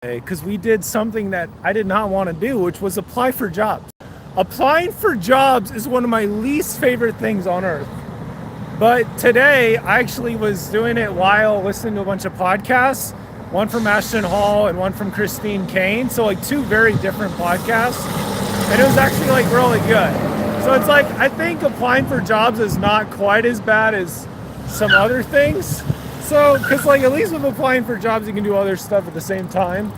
because we did something that I did not want to do, which was apply for jobs. Applying for jobs is one of my least favorite things on earth. But today, I actually was doing it while listening to a bunch of podcasts, one from Ashton Hall and one from Christine Kane. So like two very different podcasts. And it was actually like really good. So it's like, I think applying for jobs is not quite as bad as some other things. So, because like at least with applying for jobs, you can do other stuff at the same time.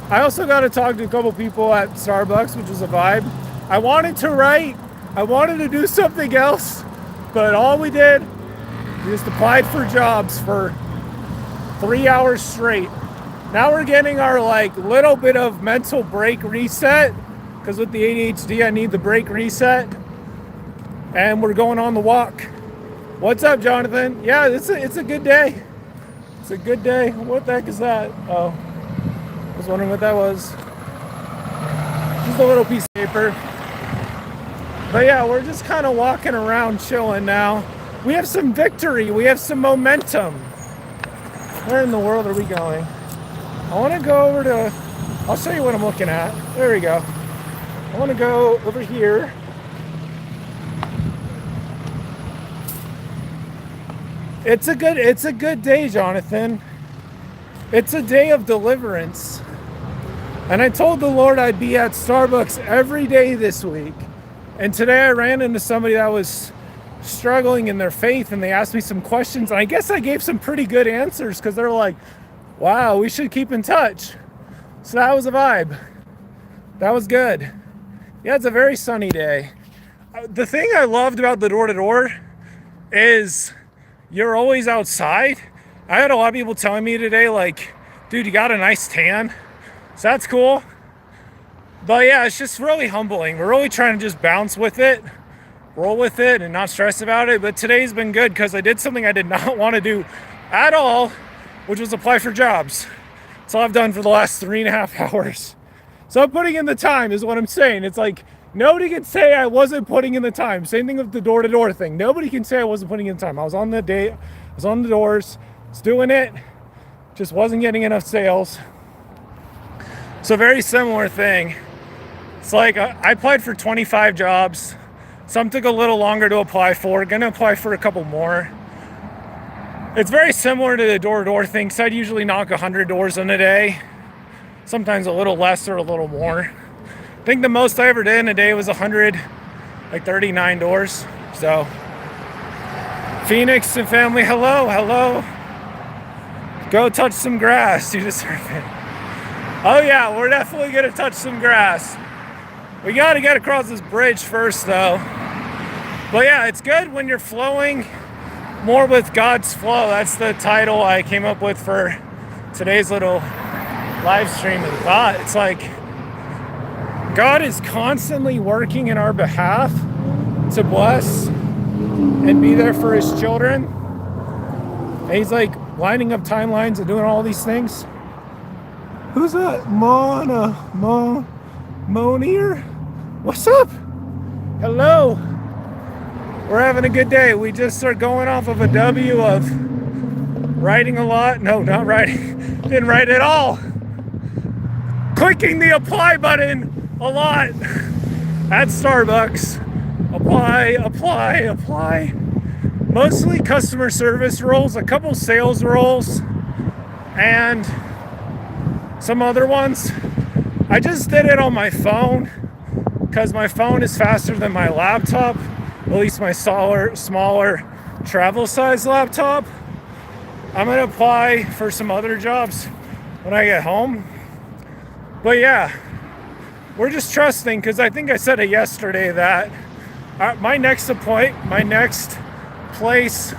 I also got to talk to a couple people at Starbucks, which was a vibe. I wanted to write, I wanted to do something else, but all we did, we just applied for jobs for 3 hours straight. Now we're getting our like little bit of mental break reset, because with the ADHD, I need the break reset. And we're going on the walk. What's up, Jonathan? Yeah, it's a good day. It's a good day. What the heck is that? Oh, I was wondering what that was. Just a little piece of paper. But yeah, we're just kind of walking around chilling now. We have some victory. We have some momentum. Where in the world are we going? I want to go over to... I'll show you what I'm looking at. There we go. I want to go over here. It's a good day, Jonathan. It's a day of deliverance. And I told the Lord I'd be at Starbucks every day this week. And today I ran into somebody that was struggling in their faith, and they asked me some questions. And I guess I gave some pretty good answers, because they're like, wow, we should keep in touch. So that was a vibe. That was good. Yeah, it's a very sunny day. The thing I loved about the door-to-door is you're always outside. I had a lot of people telling me today, like, dude, you got a nice tan. So that's cool. But yeah, it's just really humbling. We're really trying to just bounce with it, roll with it, and not stress about it. But today's been good because I did something I did not want to do at all, which was apply for jobs. That's all I've done for the last 3.5 hours. So I'm putting in the time is what I'm saying. It's like, nobody can say I wasn't putting in the time. Same thing with the door-to-door thing. Nobody can say I wasn't putting in the time. I was on the day, I was on the doors, was doing it, just wasn't getting enough sales. So very similar thing. It's like I applied for 25 jobs. Some took a little longer to apply for. Gonna apply for a couple more. It's very similar to the door-to-door thing. So I'd usually knock 100 doors in a day. Sometimes a little less or a little more. I think the most I ever did in a day was 39 doors. So, Phoenix and family, hello. Go touch some grass. You deserve it. Oh yeah, we're definitely gonna touch some grass. We gotta get across this bridge first though. But yeah, it's good when you're flowing more with God's flow. That's the title I came up with for today's little live stream of thought. It's like God is constantly working in our behalf to bless and be there for his children. And he's like lining up timelines and doing all these things. Who's that? Monier? What's up? Hello. We're having a good day. We just are going off of a W of writing a lot. No, not writing. Didn't write at all. Clicking the apply button a lot at Starbucks. Apply. Mostly customer service roles, a couple sales roles, and some other ones. I just did it on my phone because my phone is faster than my laptop, at least my smaller travel size laptop. I'm gonna apply for some other jobs when I get home. But yeah, we're just trusting, because I think I said it yesterday that my next place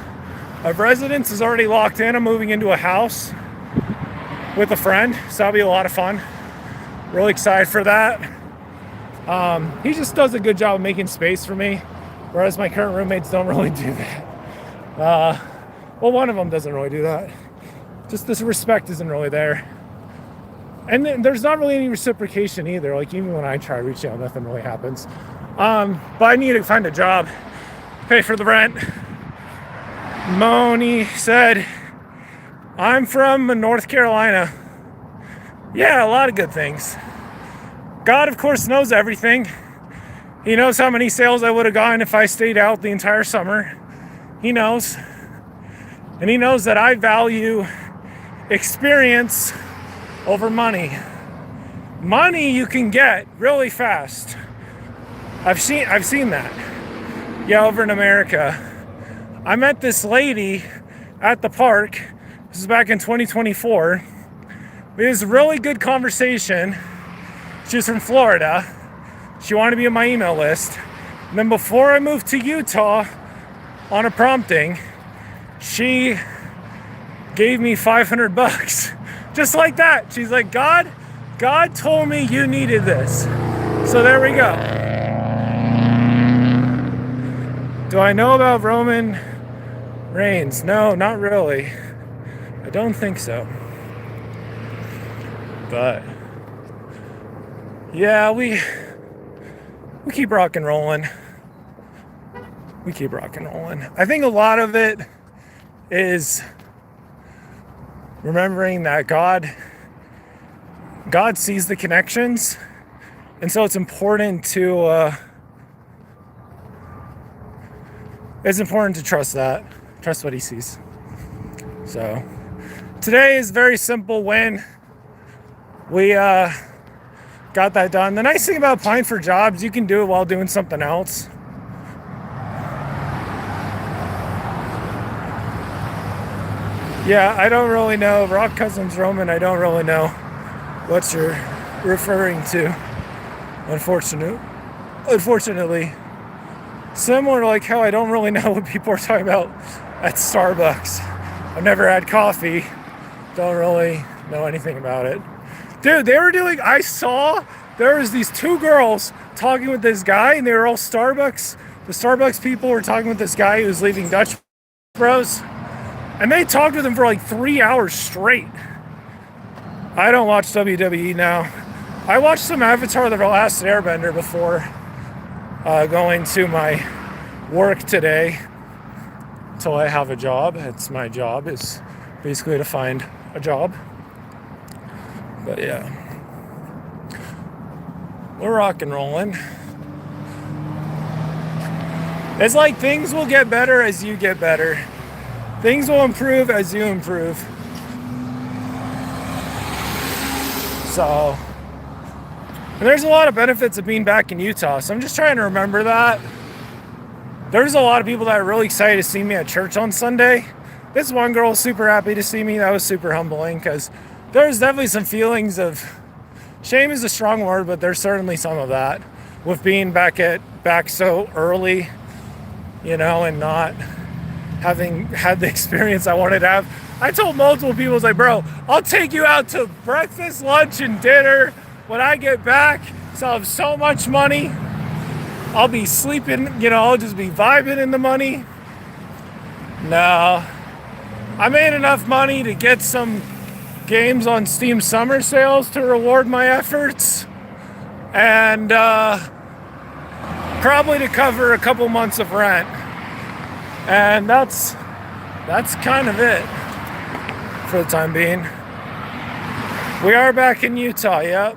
of residence is already locked in. I'm moving into a house with a friend, so that'll be a lot of fun. Really excited for that. He just does a good job of making space for me, whereas my current roommates don't really do that. Well, one of them doesn't really do that. Just this respect isn't really there. And then there's not really any reciprocation either. Like, even when I try reaching out, nothing really happens. But I need to find a job, pay for the rent. Moni said, I'm from North Carolina. Yeah, a lot of good things. God, of course, knows everything. He knows how many sales I would have gotten if I stayed out the entire summer. He knows. And he knows that I value experience over money. Money you can get really fast. I've seen that. Yeah, over in America. I met this lady at the park. This is back in 2024. We had this really good conversation. She was from Florida. She wanted to be on my email list. And then before I moved to Utah, on a prompting, she gave me $500. Just like that. She's like, God told me you needed this. So there we go. Do I know about Roman Reigns? No, not really. I don't think so. But yeah, we keep rock and rolling. We keep rock and rolling. I think a lot of it is remembering that God sees the connections, and so it's important to trust what he sees. So today is a very simple win. We got that done. The nice thing about applying for jobs, you can do it while doing something else. Yeah, I don't really know. Rock Cousins Roman, I don't really know what you're referring to. Unfortunately. Similar to like how I don't really know what people are talking about at Starbucks. I've never had coffee. Don't really know anything about it. Dude, I saw there was these two girls talking with this guy, and they were all Starbucks. The Starbucks people were talking with this guy who was leaving Dutch Bros. And they talked with him for like 3 hours straight. I don't watch WWE now. I watched some Avatar The Last Airbender before going to my work today until I have a job. It's my job is basically to find a job. But yeah, we're rock and rolling. It's like things will get better as you get better. Things will improve as you improve. So, and there's a lot of benefits of being back in Utah. So I'm just trying to remember that. There's a lot of people that are really excited to see me at church on Sunday. This one girl was super happy to see me. That was super humbling because there's definitely some feelings of shame is a strong word, but there's certainly some of that with being back so early, and not having had the experience I wanted to have. I told multiple people, I was like, bro, I'll take you out to breakfast, lunch, and dinner when I get back. So I'll have so much money. I'll be sleeping, I'll just be vibing in the money. No. I made enough money to get some games on Steam summer sales to reward my efforts. And probably to cover a couple months of rent. And that's kind of it for the time being. We are back in Utah, yep.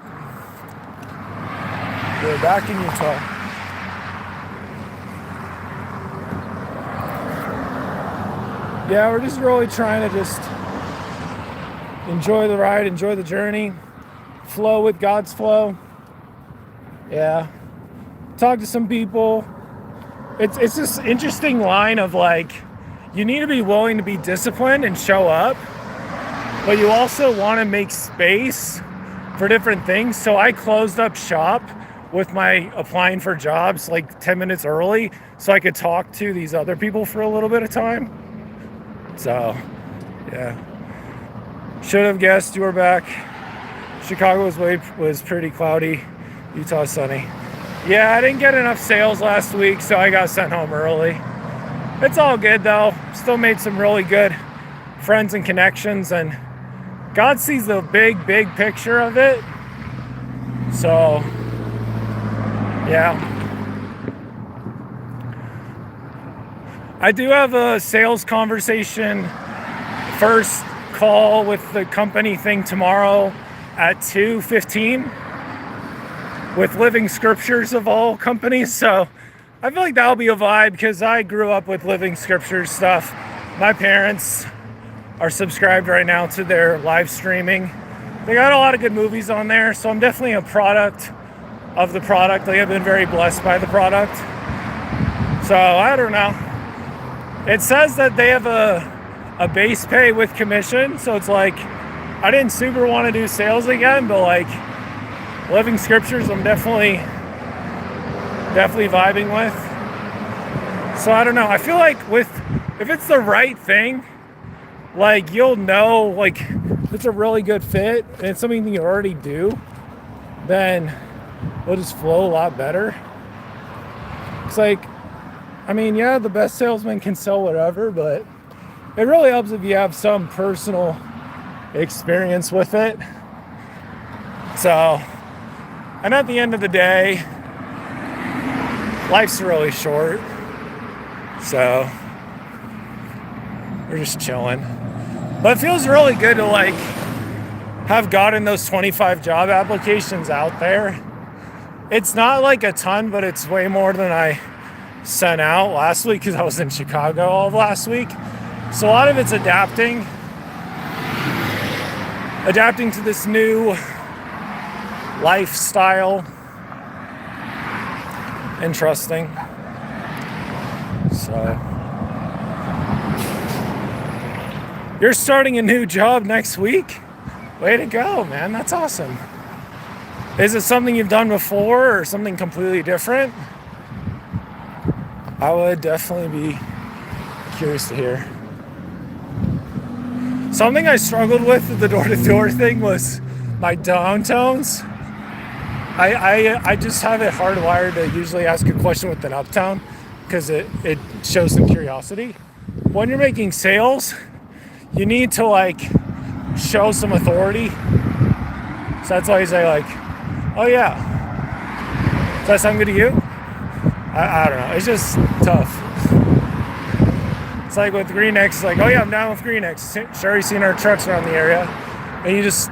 We're back in Utah. Yeah, we're just really trying to just enjoy the ride, enjoy the journey, flow with God's flow. Yeah. Talk to some people. It's this interesting line of like, you need to be willing to be disciplined and show up, but you also want to make space for different things. So I closed up shop with my applying for jobs like 10 minutes early so I could talk to these other people for a little bit of time. So, yeah. Should have guessed you were back. Chicago was pretty cloudy. Utah sunny. Yeah, I didn't get enough sales last week, so I got sent home early. It's all good, though. Still made some really good friends and connections, and God sees the big picture of it. So, yeah. I do have a sales conversation, first call with the company thing tomorrow at 2:15 with Living Scriptures of all companies. So I feel like that'll be a vibe because I grew up with Living Scriptures stuff. My parents are subscribed right now to their live streaming. They got a lot of good movies on there, so I'm definitely a product of the product. Like, I've been very blessed by the product. So I don't know. It says that they have a base pay with commission, so it's like I didn't super want to do sales again, but like Living Scriptures I'm definitely vibing with. So I don't know. I feel like if it's the right thing, like you'll know, like if it's a really good fit and it's something you already do, then it'll just flow a lot better. It's like, I mean, yeah, the best salesman can sell whatever, but it really helps if you have some personal experience with it. So, and at the end of the day, life's really short. So, we're just chilling. But it feels really good to like have gotten those 25 job applications out there. It's not like a ton, but it's way more than I sent out last week because I was in Chicago all of last week. So a lot of it's adapting to this new lifestyle and trusting. So you're starting a new job next week? Way to go, man. That's awesome. Is it something you've done before or something completely different? I would definitely be curious to hear. Something I struggled with the door-to-door thing was my downtones. I just have it hardwired to usually ask a question with an uptown because it shows some curiosity. When you're making sales, you need to like show some authority. So that's why you say like, oh yeah, does that sound good to you? I don't know, it's just tough. It's like with Greenex, like, oh yeah, I'm down with Greenex. Sure, you've seen our trucks around the area. And you just,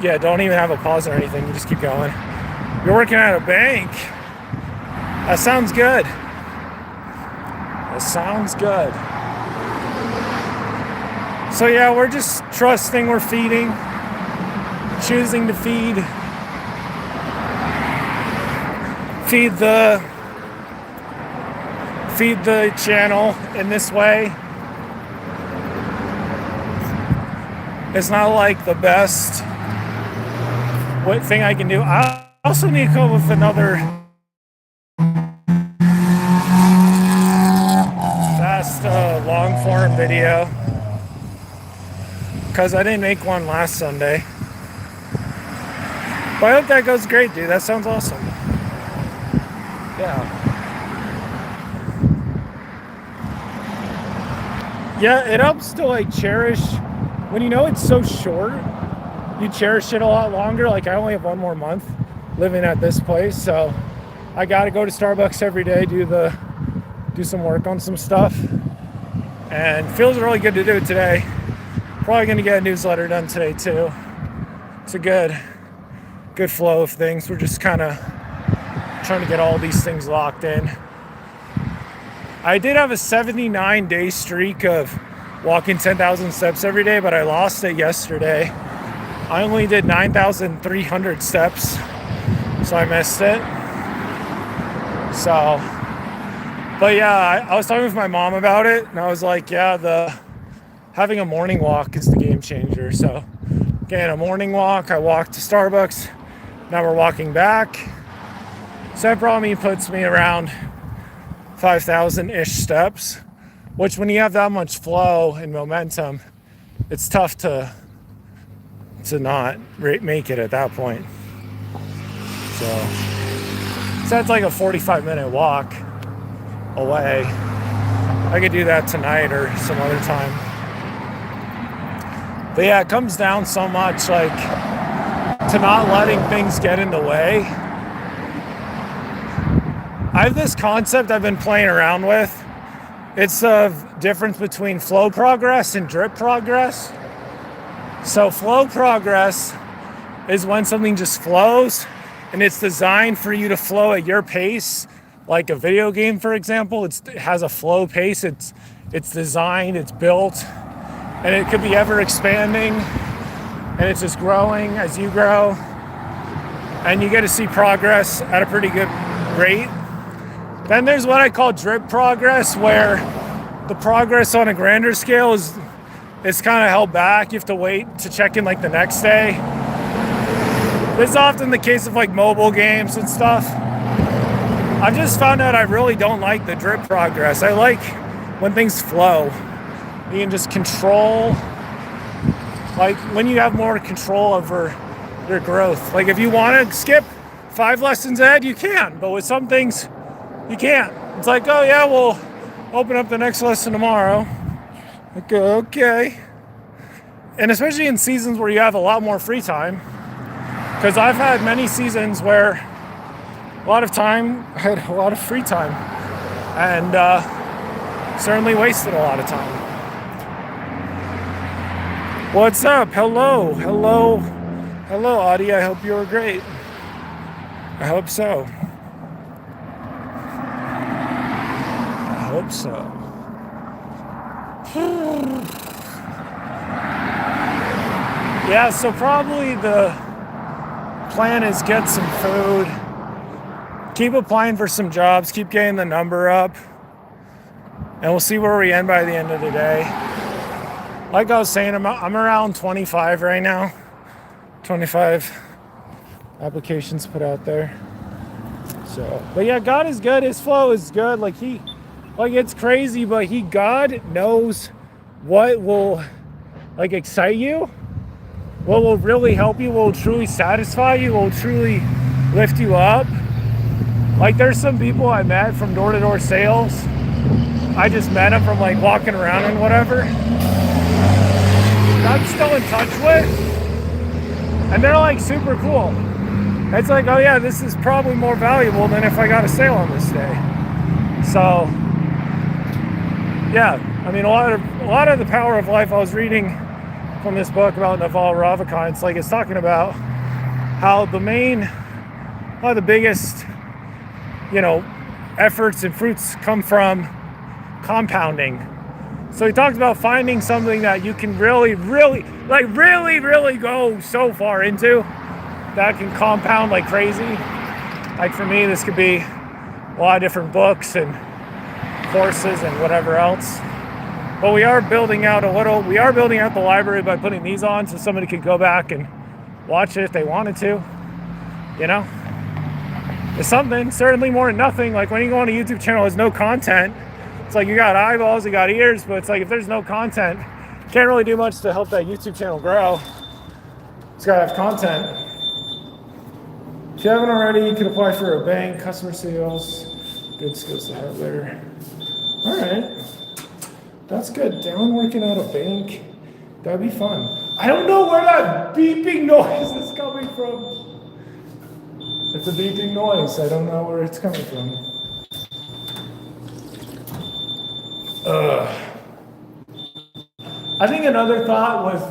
yeah, don't even have a pause or anything. You just keep going. You're working at a bank. That sounds good. That sounds good. So yeah, we're just trusting, we're feeding, choosing to feed the channel in this way. It's not like the best thing I can do. I also need to come up with another fast long form video because I didn't make one last Sunday. But I hope that goes great, dude. That sounds awesome. Yeah. Yeah, it helps to like cherish when you know it's so short. You cherish it a lot longer. Like I only have one more month living at this place, so I got to go to Starbucks every day, do some work on some stuff, and feels really good to do it today. Probably gonna get a newsletter done today too. It's a good flow of things. We're just kind of trying to get all these things locked in. I did have a 79-day streak of walking 10,000 steps every day, but I lost it yesterday. I only did 9,300 steps, so I missed it. So, but yeah, I was talking with my mom about it, and I was like, yeah, having a morning walk is the game changer. So, again, a morning walk, I walked to Starbucks, now we're walking back. So that probably puts me around 5,000-ish steps, which when you have that much flow and momentum, it's tough to not make it at that point. So that's like a 45-minute walk away. I could do that tonight or some other time. But yeah, it comes down so much like to not letting things get in the way. I have this concept I've been playing around with. It's the difference between flow progress and drip progress. So flow progress is when something just flows and it's designed for you to flow at your pace. Like a video game, for example, it has a flow pace. It's designed, it's built, and it could be ever expanding, and it's just growing as you grow, and you get to see progress at a pretty good rate. Then there's what I call drip progress, where the progress on a grander scale is kind of held back. You have to wait to check in like the next day. This is often the case of like mobile games and stuff. I've just found out I really don't like the drip progress. I like when things flow. You can just control, like when you have more control over your growth. Like if you want to skip 5 lessons ahead, you can, but with some things, you can't. It's like, oh yeah, we'll open up the next lesson tomorrow. Okay. And especially in seasons where you have a lot more free time, because I've had many seasons where I had a lot of free time, and certainly wasted a lot of time. What's up? Hello, Audie. I hope you're great. I hope so. Yeah, so probably the plan is get some food, keep applying for some jobs, keep getting the number up, and we'll see where we end by the end of the day. Like I was saying, I'm around 25 right now. 25 applications put out there. So, but yeah, God is good. His flow is good. Like it's crazy, but God knows what will like excite you, what will really help you, what will truly satisfy you, what will truly lift you up. Like there's some people I met from door-to-door sales. I just met them from like walking around and whatever. I'm still in touch with, and they're like super cool. It's like, oh yeah, this is probably more valuable than if I got a sale on this day. So yeah, I mean a lot of the power of life. I was reading from this book about Naval Ravikant. It's talking about how one of the biggest, efforts and fruits come from compounding. So he talks about finding something that you can really go so far into that can compound like crazy. Like for me, this could be a lot of different books and courses and whatever else. But we are building out the library by putting these on so somebody could go back and watch it if they wanted to. It's something, certainly more than nothing. Like when you go on a YouTube channel, there's no content. It's like you got eyeballs, you got ears, but it's like if there's no content, you can't really do much to help that YouTube channel grow. It's gotta have content. If you haven't already, you can apply for a bank, customer sales, good skills to have there. All right, that's good. Dallin working at a bank, that'd be fun. I don't know where that beeping noise is coming from. It's a beeping noise. I don't know where it's coming from. I think another thought was,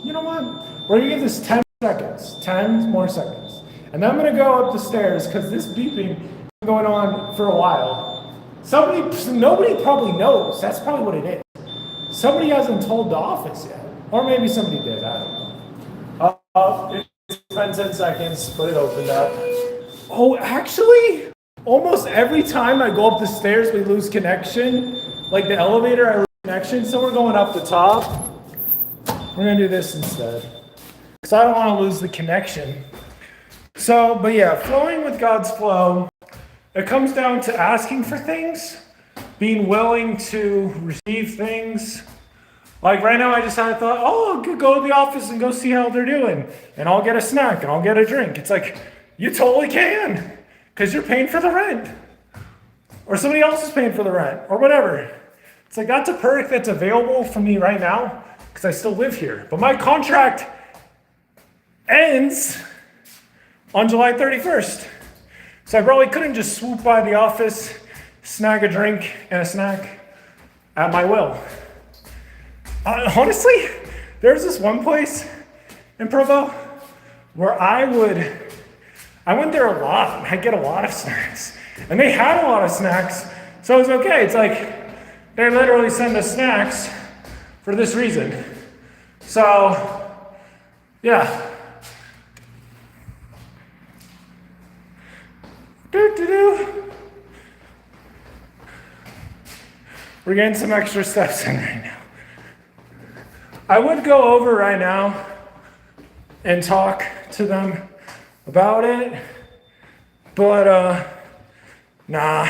you know what? We're gonna give this 10 seconds, 10 more seconds. And then I'm gonna go up the stairs because this beeping has been going on for a while. Nobody probably knows. That's probably what it is. Somebody hasn't told the office yet. Or maybe somebody did, I don't know. It's been 10 seconds, but it opened up. Oh, actually, almost every time I go up the stairs, we lose connection. Like the elevator, I lose connection, so we're going up the top. We're gonna do this instead. Because I don't wanna lose the connection. So, but yeah, flowing with God's flow, it comes down to asking for things, being willing to receive things. Like right now, I just had a thought, oh, I could go to the office and go see how they're doing. And I'll get a snack and I'll get a drink. It's like, you totally can, because you're paying for the rent. Or somebody else is paying for the rent, or whatever. It's like, that's a perk that's available for me right now, because I still live here. But my contract ends on July 31st. So I probably couldn't just swoop by the office, snag a drink and a snack at my will. Honestly, there's this one place in Provo where I went there a lot. I get a lot of snacks. And they had a lot of snacks, so it was okay. It's like they literally send us snacks for this reason. So, yeah. We're getting some extra steps in right now. I would go over right now and talk to them about it, but nah,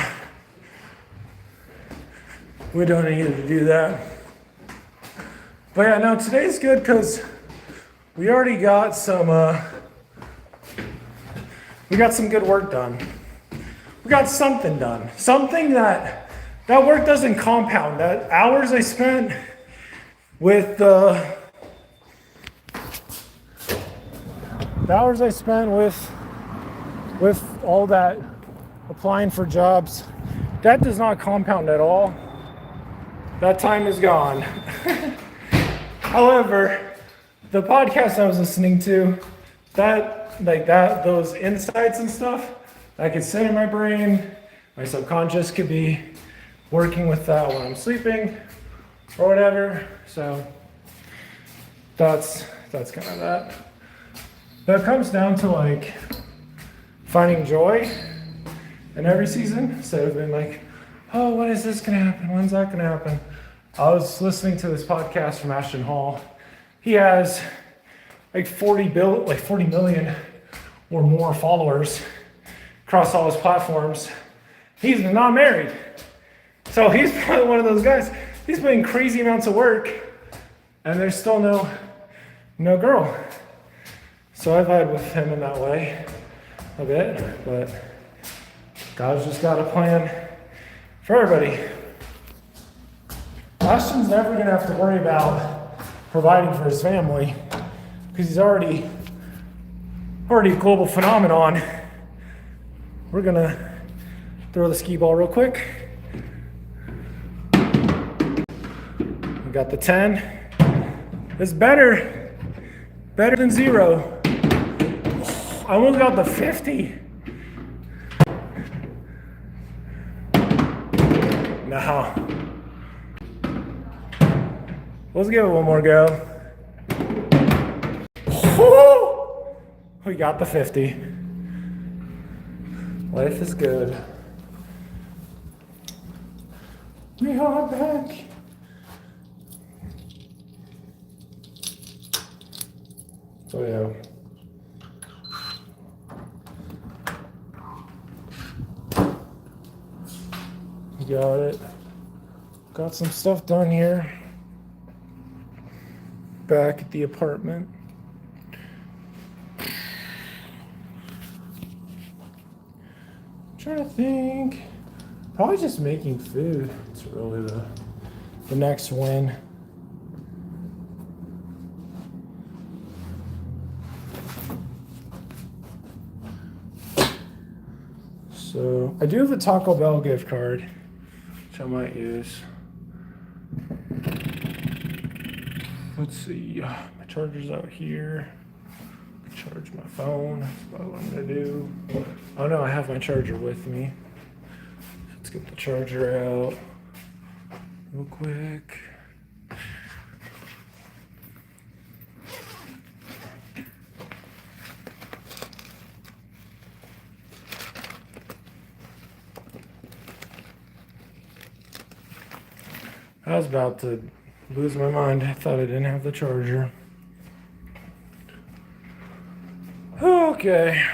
we don't need to do that. But yeah, no, today's good because we already got some good work done. We got something done. Something that work doesn't compound. That hours I spent with with all that applying for jobs, that does not compound at all. That time is gone. However, the podcast I was listening to, those insights and stuff, I could sit in my brain. My subconscious could be working with that when I'm sleeping or whatever. So that's kind of that. But it comes down to like finding joy in every season instead of being like, oh, when is this gonna happen? When's that gonna happen? I was listening to this podcast from Ashton Hall. He has like 40 million or more followers across all his platforms. He's not married. So he's probably one of those guys. He's putting crazy amounts of work and there's still no girl. So I've had with him in that way a bit, but God's just got a plan for everybody. Ashton's never gonna have to worry about providing for his family because he's already a global phenomenon. We're gonna throw the skee ball real quick. We got the 10. It's better than 0. I almost got the 50. No. Let's give it one more go. We got the 50. Life is good. We are back. So yeah. Got it. Got some stuff done here. Back at the apartment. Trying to think. Probably just making food. It's really the next win. So I do have a Taco Bell gift card, which I might use. Let's see. My charger's out here. Charge my phone. That's about what I'm gonna do. Oh no, I have my charger with me. Let's get the charger out real quick. I was about to lose my mind. I thought I didn't have the charger. Okay.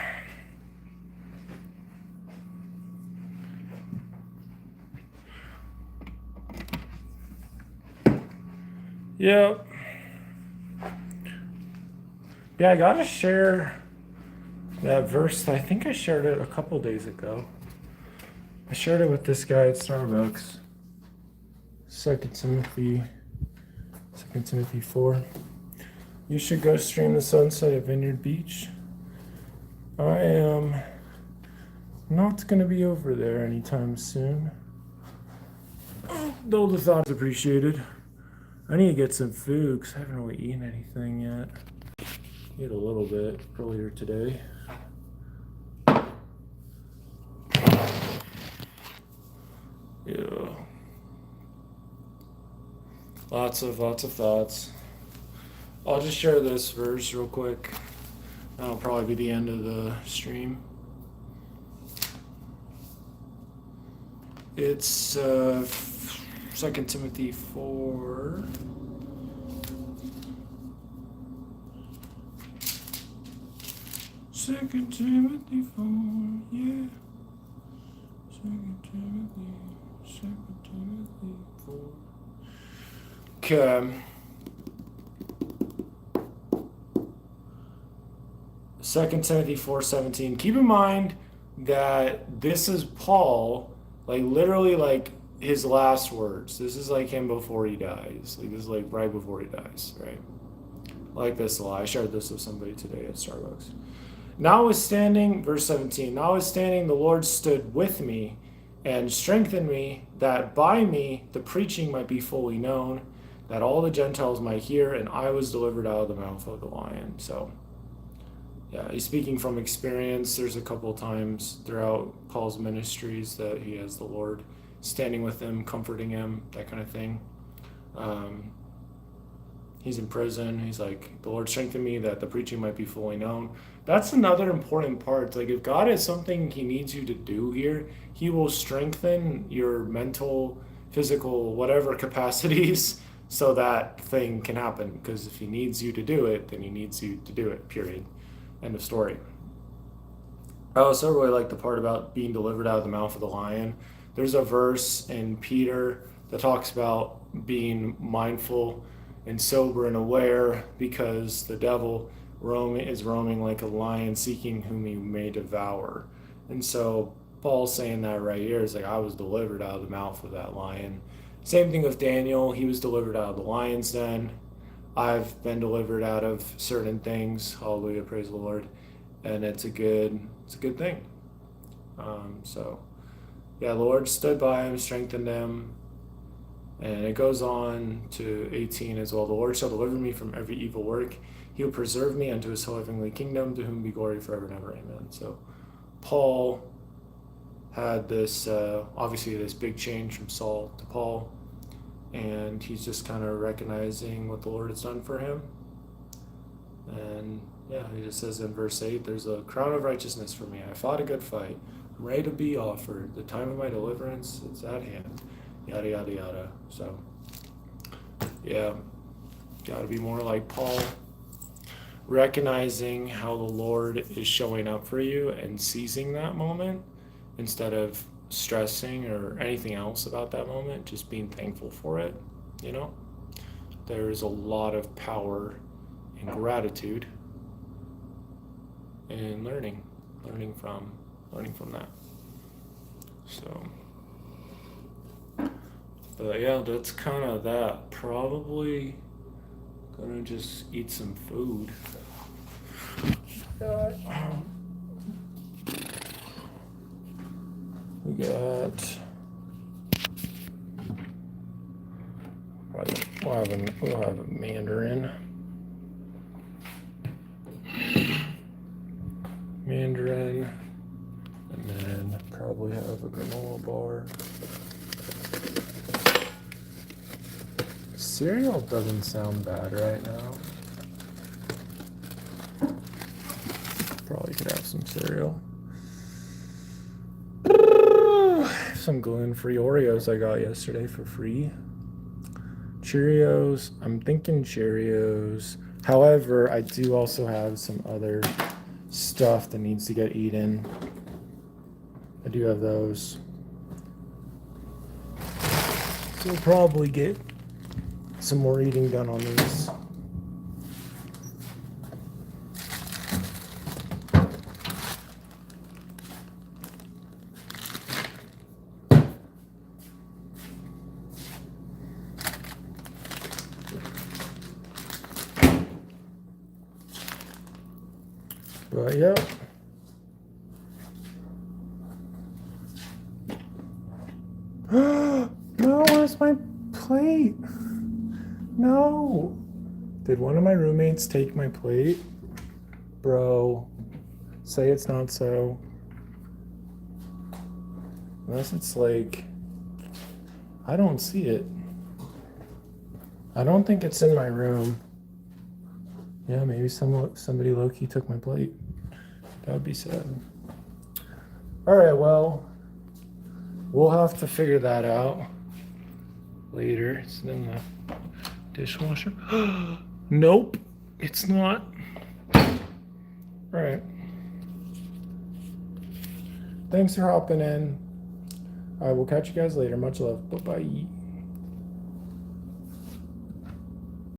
Yep. Yeah, I gotta share that verse. I think I shared it a couple days ago. I shared it with this guy at Starbucks. 2 Timothy 4. You should go stream the sunset at Vineyard Beach. I am not going to be over there anytime soon. Though the thought's appreciated. I need to get some food because I haven't really eaten anything yet. Ate a little bit earlier today. Yeah. Lots of thoughts. I'll just share this verse real quick. That'll probably be the end of the stream. It's 2 Timothy 4. Second Timothy 4, yeah. Second Timothy 4. Okay. 2 Timothy 4:17. Keep in mind that this is Paul, like literally like his last words. This is like him before he dies. Like this is like right before he dies, right? I like this a lot. I shared this with somebody today at Starbucks. Notwithstanding, verse 17, notwithstanding the Lord stood with me and strengthened me, that by me the preaching might be fully known, that all the Gentiles might hear, and I was delivered out of the mouth of the lion. So, yeah, he's speaking from experience. There's a couple of times throughout Paul's ministries that he has the Lord standing with him, comforting him, that kind of thing. He's in prison. He's like, the Lord strengthened me that the preaching might be fully known. That's another important part. Like, if God has something he needs you to do here, he will strengthen your mental, physical, whatever capacities so that thing can happen. Because if he needs you to do it, then he needs you to do it, period. End of story. I also really like the part about being delivered out of the mouth of the lion. There's a verse in Peter that talks about being mindful and sober and aware because the devil is roaming like a lion seeking whom he may devour. And so Paul's saying that right here is like, I was delivered out of the mouth of that lion. Same thing with Daniel. He was delivered out of the lion's den. I've been delivered out of certain things. Hallelujah, praise the Lord. And it's a good thing. So yeah, the Lord stood by him, strengthened him. And it goes on to 18 as well. The Lord shall deliver me from every evil work. He will preserve me unto his heavenly kingdom, to whom be glory forever and ever. Amen. So Paul had this, obviously this big change from Saul to Paul. And he's just kind of recognizing what the Lord has done for him. And yeah, he just says in verse 8, there's a crown of righteousness for me. I fought a good fight. I'm ready to be offered. The time of my deliverance is at hand. Yada, yada, yada. So, yeah, got to be more like Paul, recognizing how the Lord is showing up for you and seizing that moment instead of stressing or anything else about that moment, just being thankful for it. You know, there is a lot of power in gratitude and learning from that. So, but yeah, that's kind of that. Probably gonna just eat some food. We'll have a mandarin. And then probably have a granola bar. Cereal doesn't sound bad right now. Probably could have some cereal. Some gluten-free Oreos I got yesterday for free. Cheerios. I'm thinking Cheerios. However, I do also have some other stuff that needs to get eaten. I do have those. So we'll probably get some more eating done on these. But yeah. No, where's my plate? No. Did one of my roommates take my plate? Bro, say it's not so. Unless it's like, I don't see it. I don't think it's in my room. Yeah, maybe somebody low-key took my plate. That would be sad. All right, well, we'll have to figure that out later. It's in the dishwasher. Nope, it's not. All right. Thanks for hopping in. All right, we'll catch you guys later. Much love. Bye-bye.